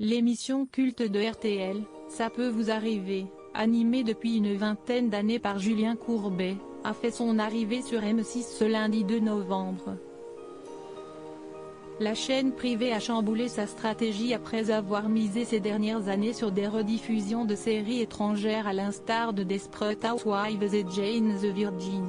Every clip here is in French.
L'émission culte de RTL, Ça peut vous arriver, animée depuis une vingtaine d'années par Julien Courbet, a fait son arrivée sur M6 ce lundi 2 novembre. La chaîne privée a chamboulé sa stratégie après avoir misé ces dernières années sur des rediffusions de séries étrangères à l'instar de Desperate Housewives et Jane the Virgin.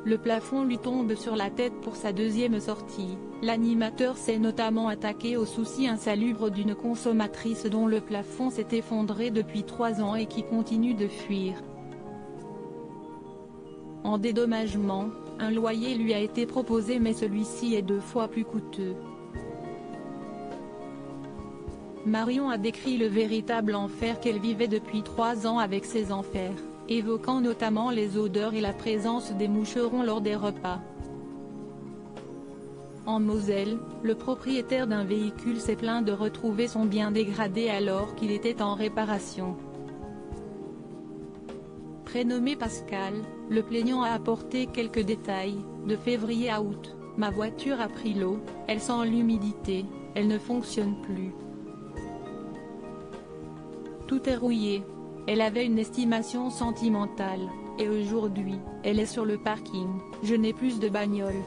Le plafond lui tombe sur la tête pour sa deuxième sortie. L'animateur s'est notamment attaqué au souci insalubre d'une consommatrice dont le plafond s'est effondré depuis 3 ans et qui continue de fuir. En dédommagement, un loyer lui a été proposé mais celui-ci est 2 fois plus coûteux. Marion a décrit le véritable enfer qu'elle vivait depuis 3 ans avec ses enfers, évoquant notamment les odeurs et la présence des moucherons lors des repas. En Moselle, le propriétaire d'un véhicule s'est plaint de retrouver son bien dégradé alors qu'il était en réparation. Prénommé Pascal, le plaignant a apporté quelques détails. De février à août, ma voiture a pris l'eau, elle sent l'humidité, elle ne fonctionne plus. Tout est rouillé. Elle avait une estimation sentimentale, et aujourd'hui, elle est sur le parking, je n'ai plus de bagnole.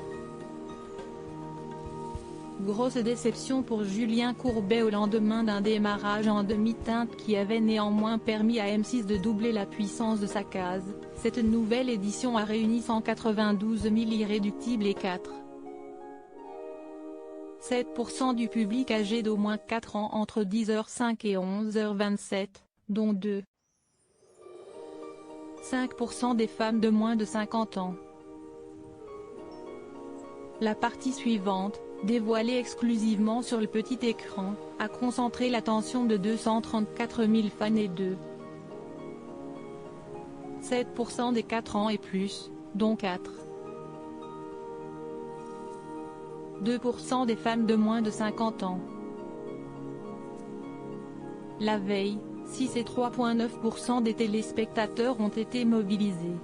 Grosse déception pour Julien Courbet au lendemain d'un démarrage en demi-teinte qui avait néanmoins permis à M6 de doubler la puissance de sa case. Cette nouvelle édition a réuni 192 000 irréductibles et 4,7% du public âgé d'au moins 4 ans entre 10h05 et 11h27, dont 2,5% des femmes de moins de 50 ans. La partie suivante, dévoilée exclusivement sur le petit écran, a concentré l'attention de 234 000 fans et 2,7% des 4 ans et plus, dont 4,2% des femmes de moins de 50 ans. La veille, 6 et 3,9% des téléspectateurs ont été mobilisés.